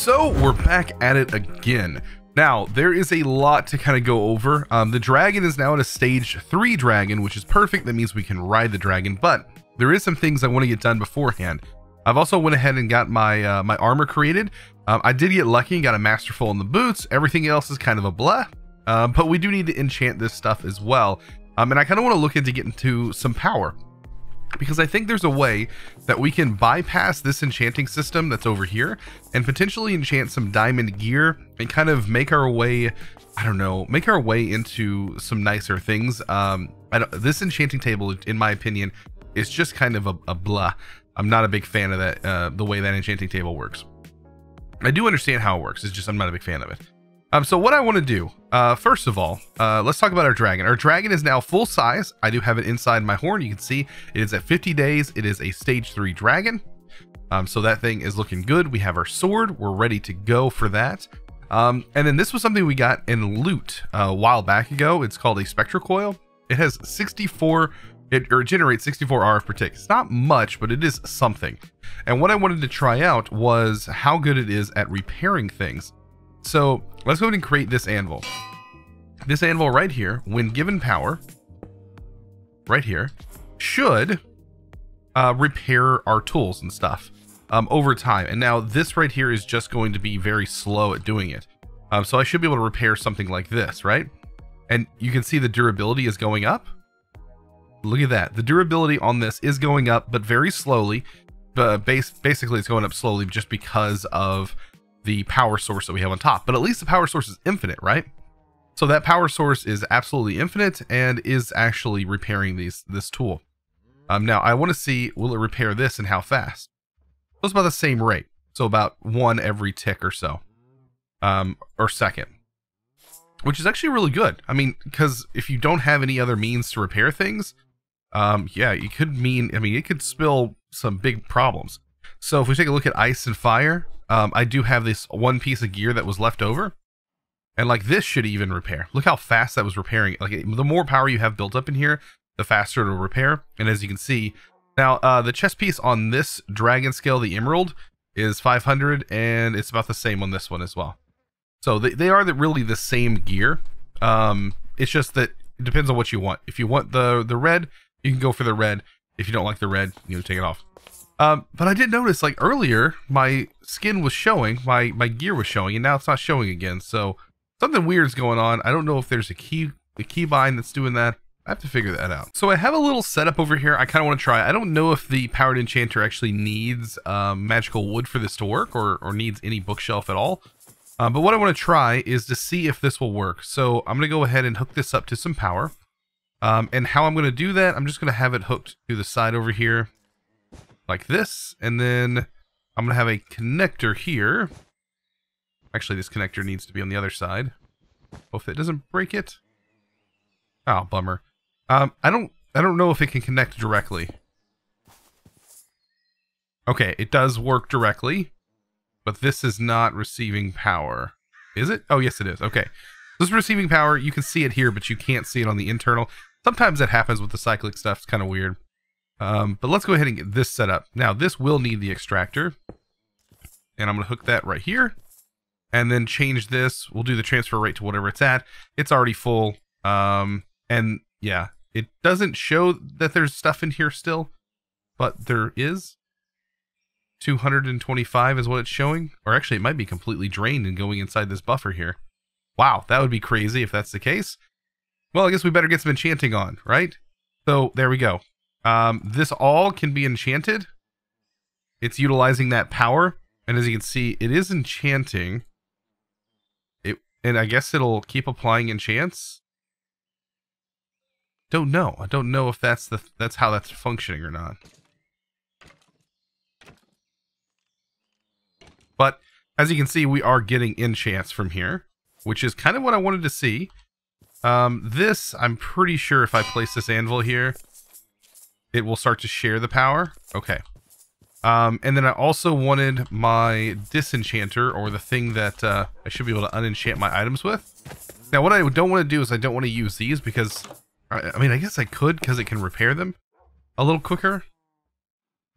So we're back at it again. Now, there is a lot to kind of go over. The dragon is now at a stage 3 dragon, which is perfect. That means we can ride the dragon, but there is some things I want to get done beforehand. I've also went ahead and got my my armor created. I did get lucky and got a masterful in the boots. Everything else is kind of a blah, but we do need to enchant this stuff as well. And I kind of want to look into getting to some power, because I think there's a way that we can bypass this enchanting system that's over here and potentially enchant some diamond gear and kind of make our way, I don't know, make our way into some nicer things. This enchanting table, in my opinion, is just kind of a blah. I'm not a big fan of that, the way that enchanting table works. I do understand how it works, it's just I'm not a big fan of it. So what I want to do, first of all, let's talk about our dragon. Our dragon is now full size. I do have it inside my horn. You can see it is at 50 days. It is a stage 3 dragon. So that thing is looking good. We have our sword. We're ready to go for that. And then this was something we got in loot a while back ago. It's called a Spectra Coil. It has 64, it generates 64 RF per tick. It's not much, but it is something. And what I wanted to try out was how good it is at repairing things. So let's go ahead and create this anvil. This anvil right here, when given power, right here, should repair our tools and stuff over time. And now this right here is just going to be very slow at doing it. So I should be able to repair something like this, right? And you can see the durability is going up. Look at that. The durability on this is going up, but very slowly. Basically, it's going up slowly just because of the power source that we have on top, but at least the power source is infinite, right? So that power source is absolutely infinite and is actually repairing this tool. Now I want to see, will it repair this and how fast? So it's about the same rate, so about 1 every tick or so, or second, which is actually really good. I mean, because if you don't have any other means to repair things, yeah, it could spill some big problems. So if we take a look at ice and fire, I do have this one piece of gear that was left over, and like this should even repair. Look how fast that was repairing. Like the more power you have built up in here, the faster it'll repair. And as you can see now, the chest piece on this dragon scale, the emerald, is 500, and it's about the same on this one as well. So they are really the same gear. It's just that it depends on what you want. If you want the red, you can go for the red. If you don't like the red, you know, take it off. But I did notice, like earlier, my skin was showing, my gear was showing, and now it's not showing again. So something weird's going on. I don't know if there's a keybind that's doing that. I have to figure that out. So I have a little setup over here. I kind of want to try. I don't know if the powered enchanter actually needs magical wood for this to work, or needs any bookshelf at all. But what I want to try is to see if this will work. So I'm going to go ahead and hook this up to some power. And how I'm going to do that, I'm just going to have it hooked to the side over here, like this, and then I'm gonna have a connector here. Actually, this connector needs to be on the other side. Hope it doesn't break it. Oh, bummer. I don't know if it can connect directly. Okay, it does work directly, but this is not receiving power. Is it? Oh, yes, it is. Okay, this is receiving power. You can see it here, but you can't see it on the internal. Sometimes that happens with the cyclic stuff. It's kind of weird. But let's go ahead and get this set up. Now this will need the extractor, and I'm going to hook that right here, and then change this. We'll do the transfer rate to whatever it's at. It's already full. And yeah, it doesn't show that there's stuff in here still, but there is. 225 is what it's showing, or actually it might be completely drained and going inside this buffer here. Wow, that would be crazy if that's the case. Well, I guess we better get some enchanting on, right? So there we go. This all can be enchanted. It's utilizing that power, and as you can see, it is enchanting it, and I guess it'll keep applying enchants. Don't know. I don't know if that's how that's functioning or not. But as you can see, we are getting enchants from here, which is kind of what I wanted to see. This, I'm pretty sure if I place this anvil here, it will start to share the power. Okay. And then I also wanted my disenchanter, or the thing that I should be able to unenchant my items with. Now, what I don't want to do is I don't want to use these because, I mean, I guess I could because it can repair them a little quicker.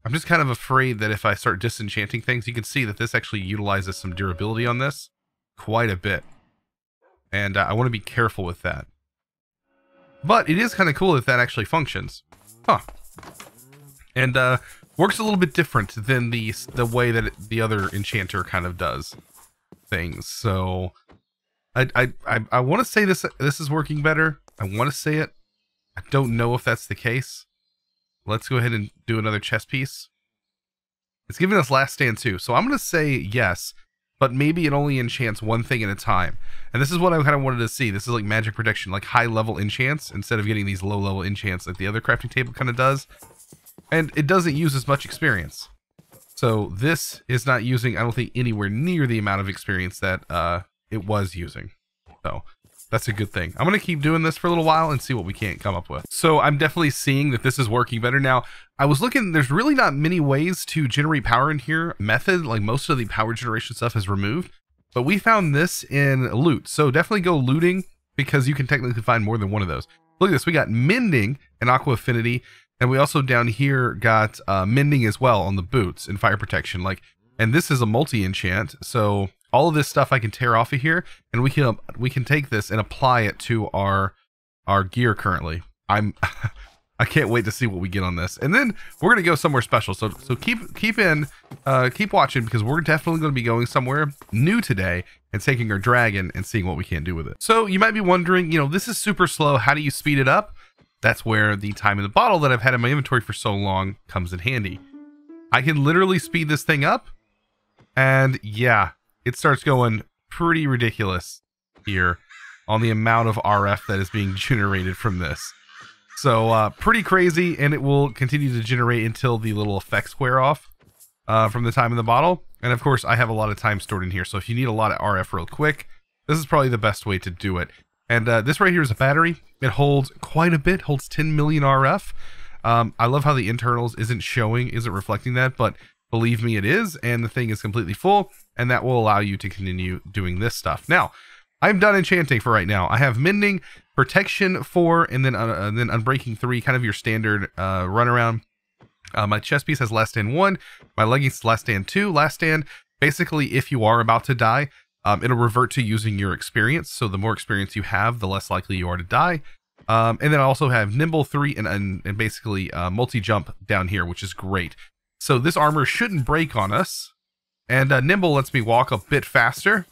I'm just kind of afraid that if I start disenchanting things, you can see that this actually utilizes some durability on this quite a bit. And I want to be careful with that. But it is kind of cool that that actually functions. Huh. And works a little bit different than the way that the other Enchanter kind of does things. So I want to say this is working better. I want to say it. I don't know if that's the case. Let's go ahead and do another chess piece. It's giving us Last Stand too. So I'm going to say yes, but maybe it only enchants one thing at a time. And this is what I kind of wanted to see. This is like magic protection, like high level enchants instead of getting these low level enchants that the other crafting table kind of does. And it doesn't use as much experience. So this is not using, I don't think, anywhere near the amount of experience that it was using. So that's a good thing. I'm going to keep doing this for a little while and see what we can't come up with. So I'm definitely seeing that this is working better. Now, I was looking, there's really not many ways to generate power in here. Method, like most of the power generation stuff is removed. But we found this in loot. So definitely go looting because you can technically find more than one of those. Look at this. We got Mending and Aqua Affinity. And we also down here got Mending as well on the boots and Fire Protection. And this is a multi-enchant. So all of this stuff I can tear off of here, and we can take this and apply it to our gear currently. I can't wait to see what we get on this, and then we're gonna go somewhere special. So keep watching, because we're definitely gonna be going somewhere new today and taking our dragon and seeing what we can do with it. So you might be wondering, this is super slow. How do you speed it up? That's where the time in the bottle that I've had in my inventory for so long comes in handy. I can literally speed this thing up, and yeah, it starts going pretty ridiculous here on the amount of RF that is being generated from this. So pretty crazy, and it will continue to generate until the little effects wear off from the time in the bottle. And of course, I have a lot of time stored in here, so if you need a lot of RF real quick, this is probably the best way to do it. And this right here is a battery. It holds quite a bit, holds 10 million RF. I love how the internals isn't reflecting that, but believe me, it is, and the thing is completely full, and that will allow you to continue doing this stuff. Now, I'm done enchanting for right now. I have Mending, Protection 4, and then Unbreaking 3, kind of your standard runaround. My chest piece has Last Stand 1, my leggings Last Stand 2. Last Stand, basically, if you are about to die, it'll revert to using your experience, so the more experience you have, the less likely you are to die. And then I also have Nimble 3 and basically multi-jump down here, which is great. So this armor shouldn't break on us. And Nimble lets me walk a bit faster,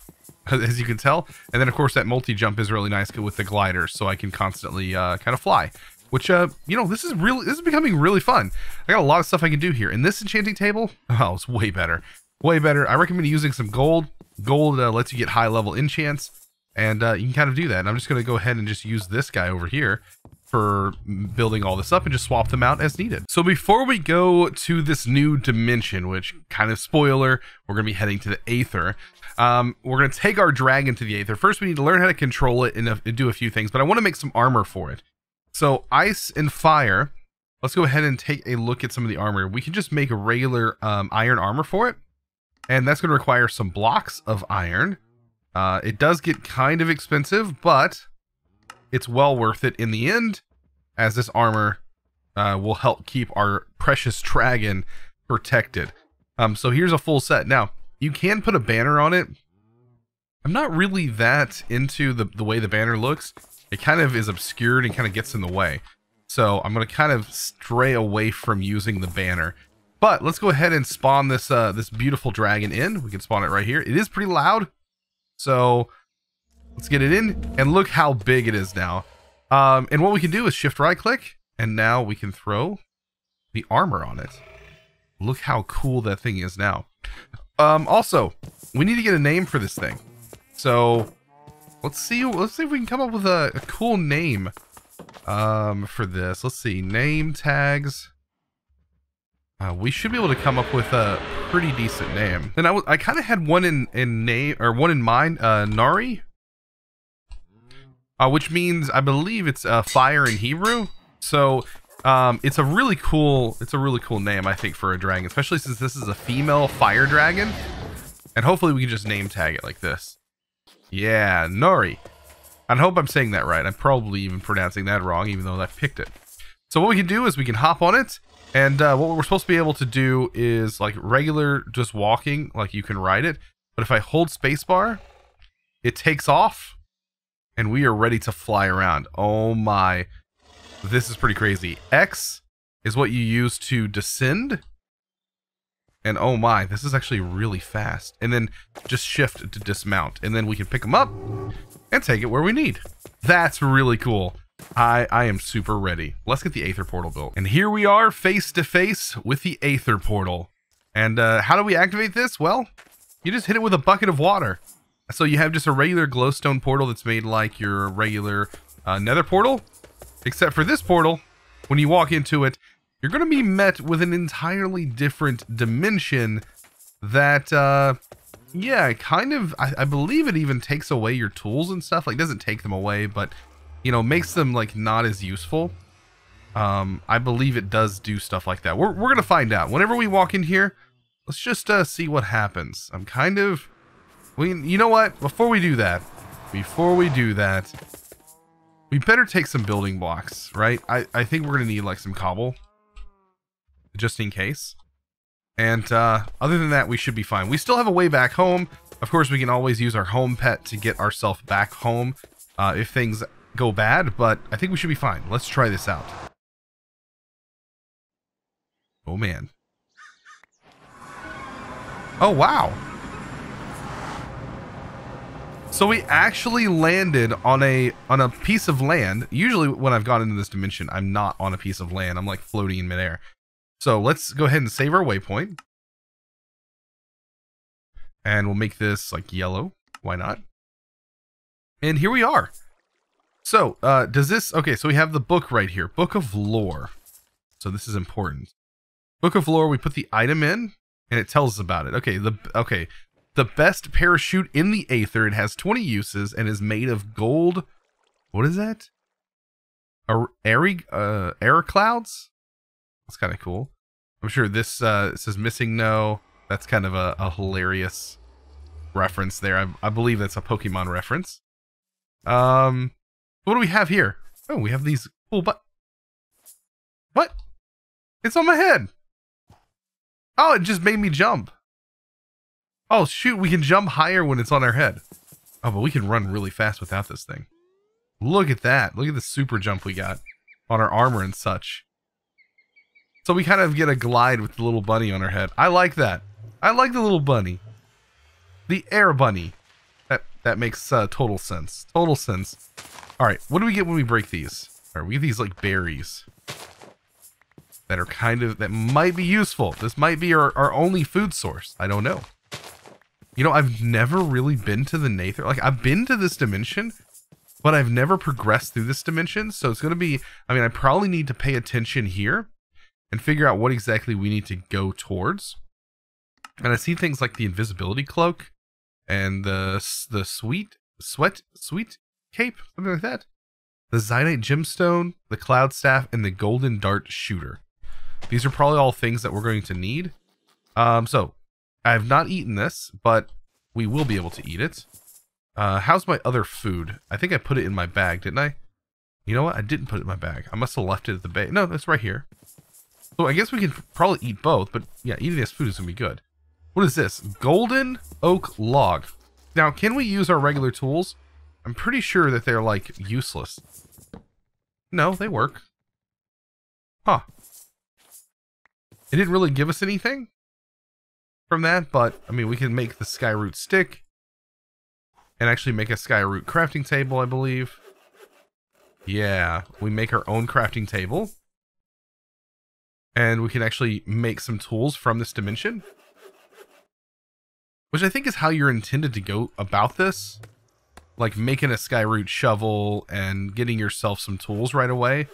as you can tell. And then, of course, that multi-jump is really nice with the gliders, so I can constantly kind of fly. Which, this is becoming really fun. I got a lot of stuff I can do here. And this enchanting table, oh, it's way better. Way better. I recommend using some gold. Gold lets you get high-level enchants. And you can kind of do that. And I'm just going to go ahead and just use this guy over here for building all this up and just swap them out as needed. So before we go to this new dimension, which kind of spoiler, we're going to be heading to the Aether. We're going to take our dragon to the Aether. First, we need to learn how to control it and do a few things, but I want to make some armor for it. So ice and fire, let's go ahead and take a look at some of the armor. We can just make a regular iron armor for it, and that's going to require some blocks of iron. It does get kind of expensive, but it's well worth it in the end, as this armor will help keep our precious dragon protected. So here's a full set. Now, you can put a banner on it. I'm not really that into the way the banner looks. It kind of is obscured and kind of gets in the way. So I'm going to kind of stray away from using the banner. But let's go ahead and spawn this this beautiful dragon in. We can spawn it right here. It is pretty loud. So let's get it in, and look how big it is now. And what we can do is shift right click, and now we can throw the armor on it. Look how cool that thing is now. Also, we need to get a name for this thing. So let's see if we can come up with a cool name for this. Let's see, name tags. We should be able to come up with a pretty decent name. And I kind of had one in mind, Nari, which means, I believe it's fire in Hebrew. So it's a really cool name, I think, for a dragon, especially since this is a female fire dragon. And hopefully we can just name tag it like this. Yeah, Nari. I hope I'm saying that right. I'm probably even pronouncing that wrong, even though I picked it. So what we can do is we can hop on it, And what we're supposed to be able to do is like regular just walking, like you can ride it. But if I hold spacebar, it takes off and we are ready to fly around. Oh my, this is pretty crazy. X is what you use to descend. And oh my, this is actually really fast. And then just shift to dismount. And then we can pick them up and take it where we need. That's really cool. I am super ready. Let's get the Aether Portal built. And here we are face to face with the Aether Portal. And how do we activate this? Well, you just hit it with a bucket of water. So you have just a regular glowstone portal that's made like your regular nether portal. Except for this portal, when you walk into it, you're going to be met with an entirely different dimension that, yeah, kind of, I believe it even takes away your tools and stuff. Like, doesn't take them away, but, you know, makes them, like, not as useful. I believe it does do stuff like that. We're going to find out. Whenever we walk in here, let's just see what happens. I'm kind of, you know what? Before we do that, we better take some building blocks, right? I think we're going to need, like, some cobble. Just in case. And other than that, we should be fine. We still have a way back home. Of course, we can always use our home pet to get ourselves back home if things go bad, but I think we should be fine. Let's try this out. Oh man. Oh wow. So we actually landed on a piece of land. Usually when I've gone into this dimension, I'm not on a piece of land. I'm like floating in midair. So let's go ahead and save our waypoint. And we'll make this like yellow. Why not? And here we are. So, does this, okay, so we have the book right here. Book of Lore. So this is important. Book of Lore, we put the item in and it tells us about it. Okay, the best parachute in the Aether. It has 20 uses and is made of gold. What is that? Air clouds? That's kind of cool. I'm sure this says missing no. That's kind of a hilarious reference there. I believe that's a Pokemon reference. What do we have here? Oh, we have these cool what? It's on my head. Oh, it just made me jump. Oh shoot, we can jump higher when it's on our head. Oh, but we can run really fast without this thing. Look at that. Look at the super jump we got on our armor and such. So we kind of get a glide with the little bunny on our head. I like that. I like the little bunny. The air bunny. That makes total sense. Total sense. Alright, what do we get when we break these? Alright, we get these like berries. That are kind of, that might be useful. This might be our only food source. I don't know. You know, I've never really been to the Nether. Like, I've been to this dimension, but I've never progressed through this dimension. So it's going to be, I mean, I probably need to pay attention here and figure out what exactly we need to go towards. And I see things like the invisibility cloak and the sweet cape, something like that. The Zionite gemstone, the cloud staff, and the golden dart shooter. These are probably all things that we're going to need. So I have not eaten this, but we will be able to eat it. How's my other food? I think I put it in my bag, didn't I? You know what? I didn't put it in my bag. I must have left it at the base. No, it's right here. So I guess we can probably eat both, but yeah, eating this food is going to be good. What is this? Golden oak log. Now, can we use our regular tools? I'm pretty sure that they're like useless. No, they work. Huh. It didn't really give us anything from that, but I mean, we can make the skyroot stick and actually make a skyroot crafting table, I believe. Yeah, we make our own crafting table. And we can actually make some tools from this dimension. Which I think is how you're intended to go about this. Like making a skyroot shovel and getting yourself some tools right away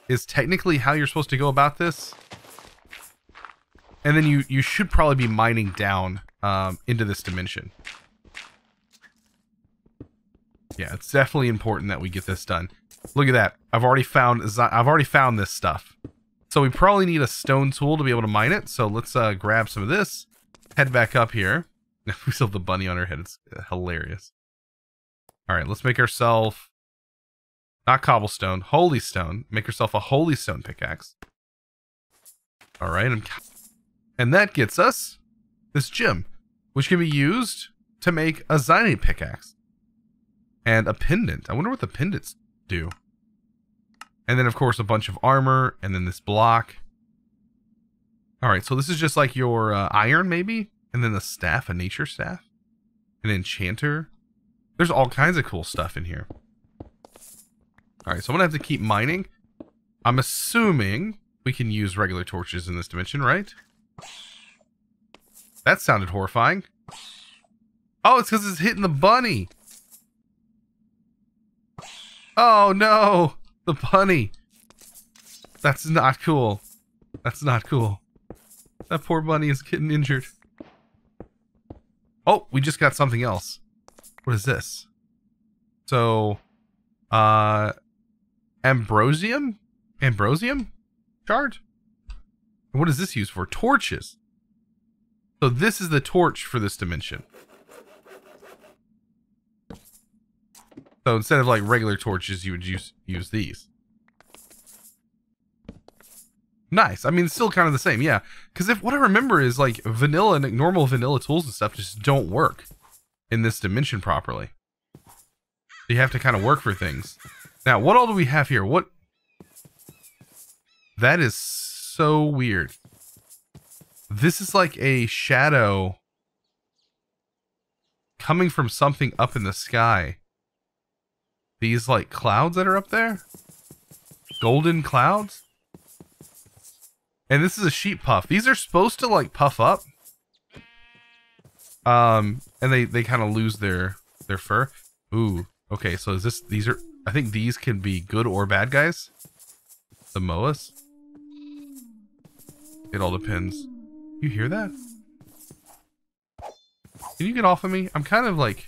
is technically how you're supposed to go about this. And then you should probably be mining down into this dimension. Yeah, it's definitely important that we get this done. Look at that. I've already found this stuff. So we probably need a stone tool to be able to mine it. So let's grab some of this. Head back up here. We still have the bunny on our head. It's hilarious. All right, let's make ourselves, not cobblestone, holy stone. Make yourself a holy stone pickaxe. All right. And that gets us this gem, which can be used to make a Zionate pickaxe and a pendant. I wonder what the pendants do. And then, of course, a bunch of armor, and then this block. All right, so this is just like your iron, maybe? And then the staff, a nature staff. An enchanter. There's all kinds of cool stuff in here. All right, so I'm going to have to keep mining. I'm assuming we can use regular torches in this dimension, right? That sounded horrifying. Oh, it's because it's hitting the bunny. Oh, no. The bunny. That's not cool. That's not cool. That poor bunny is getting injured. Oh, we just got something else. What is this? So, Ambrosium? Ambrosium? Shard? What is this used for? Torches. So this is the torch for this dimension. So instead of like regular torches, you would use these. Nice. I mean, it's still kind of the same, yeah. Because if what I remember is like vanilla and normal vanilla tools and stuff just don't work in this dimension properly. You have to kind of work for things. Now, what all do we have here? What? That is so weird. This is like a shadow coming from something up in the sky. These like clouds that are up there? Golden clouds? And this is a sheep puff. These are supposed to like puff up. And they kind of lose their fur. Ooh, okay, so is this, these are, I think these can be good or bad guys. The moas. It all depends. You hear that? Can you get off of me? I'm kind of like,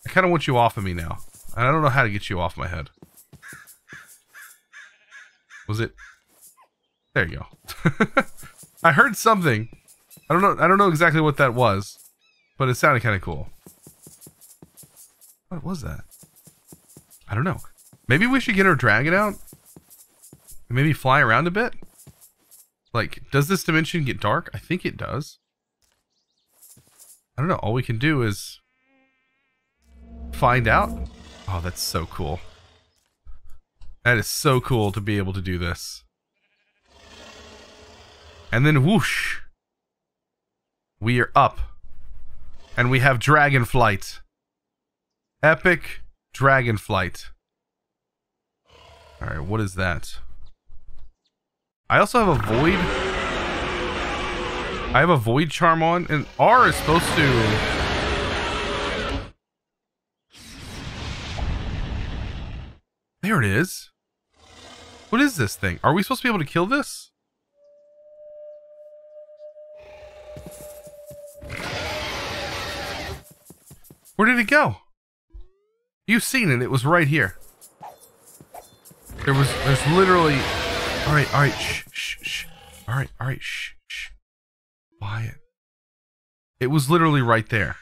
I kind of want you off of me now. I don't know how to get you off my head. Was it? There you go. I heard something. I don't know exactly what that was, but it sounded kind of cool. What was that? I don't know. Maybe we should get our dragon out and maybe fly around a bit. Like, does this dimension get dark? I think it does. I don't know. All we can do is find out. Oh, that's so cool. That is so cool to be able to do this. And then whoosh. We are up. And we have dragon flight. Epic dragon flight. Alright, what is that? I also have a void. I have a void charm on, and R is supposed to. There it is. What is this thing? Are we supposed to be able to kill this? Where did it go? You've seen it. It was right here. There's literally. All right, shh. All right, shh. Quiet. It was literally right there.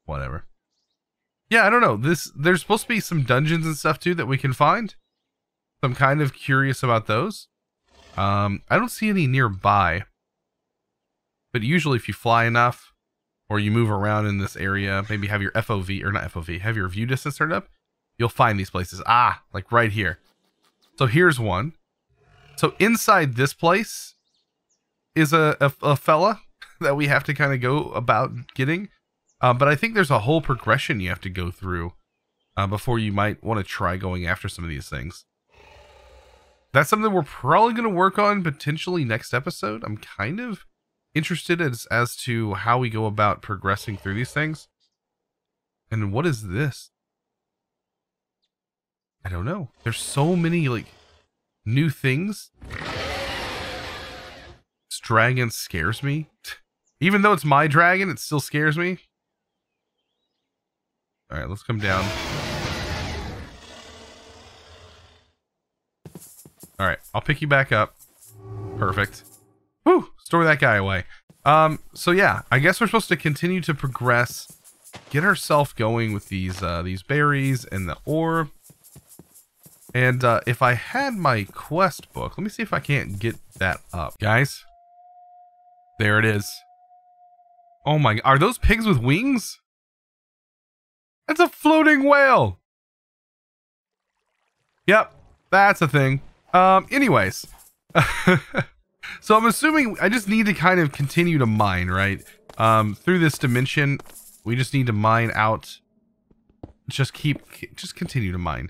Whatever. Yeah, I don't know. There's supposed to be some dungeons and stuff too that we can find. So I'm kind of curious about those. I don't see any nearby. But usually if you fly enough, or you move around in this area, maybe have your FOV, or not FOV, have your view distance turned up, you'll find these places. Ah, like right here. So here's one. So inside this place is a fella that we have to kind of go about getting. But I think there's a whole progression you have to go through before you might want to try going after some of these things. That's something we're probably going to work on potentially next episode. I'm kind of interested as to how we go about progressing through these things. And what is this? I don't know. There's so many like new things. This dragon scares me. Even though it's my dragon, it still scares me. All right, let's come down. All right, I'll pick you back up. Perfect. Whew, store that guy away. So yeah, I guess we're supposed to continue to progress, get ourselves going with these berries and the ore. And if I had my quest book, let me see if I can't get that up. Guys, there it is. Oh my, are those pigs with wings? That's a floating whale. Yep, that's a thing. Anyways. So I'm assuming I just need to kind of continue to mine, right? Through this dimension, we just need to mine out. Just continue to mine.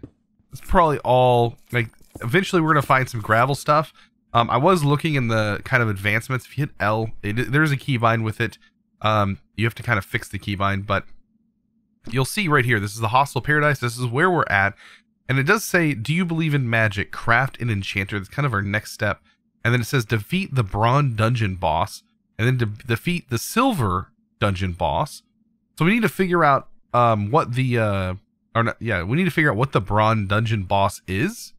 It's probably all, like, eventually we're going to find some gravel stuff. I was looking in the kind of advancements. If you hit L, there's a keybind with it. You have to kind of fix the keybind, but you'll see right here, this is the Hostile Paradise. This is where we're at. And it does say, do you believe in magic? Craft an Enchanter. That's kind of our next step. And then it says, defeat the Bronze Dungeon boss. And then defeat the Silver Dungeon boss. So we need to figure out what the... we need to figure out what the Bronze Dungeon boss is.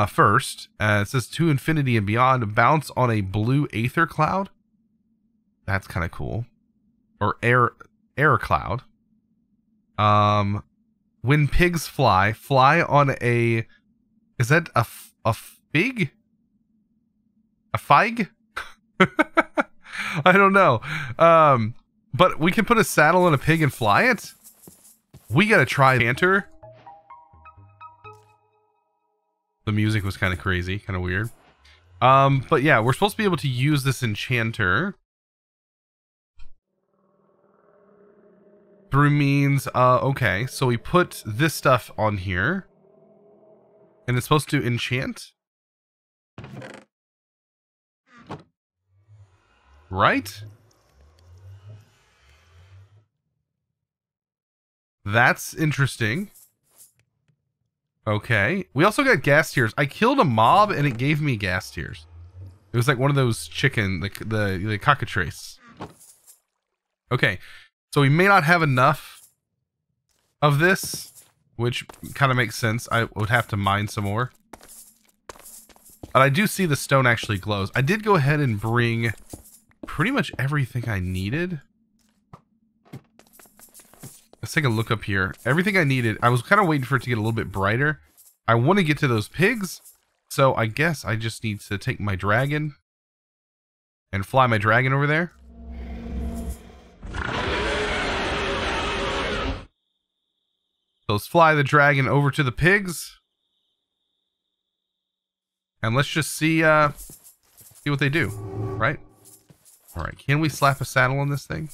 First, it says to infinity and beyond, bounce on a blue Aether cloud. That's kind of cool. Or air cloud. When pigs fly on a, is that a fig? A fig? I don't know. But we can put a saddle on a pig and fly it. We gotta try Enchanter. The music was kind of crazy, kind of weird. But yeah, we're supposed to be able to use this Enchanter through means, okay, so we put this stuff on here and it's supposed to enchant, right? That's interesting. Okay. We also got gas tears. I killed a mob and it gave me gas tears. It was like one of those chicken, the cockatrice. Okay. So we may not have enough of this, which kind of makes sense. I would have to mine some more. But I do see the stone actually glows. I did go ahead and bring pretty much everything I needed. Let's take a look up here. Everything I needed, I was kind of waiting for it to get a little bit brighter. I want to get to those pigs, so I guess I just need to take my dragon and fly my dragon over there. So let's fly the dragon over to the pigs. And let's just see what they do, right? All right, can we slap a saddle on this thing?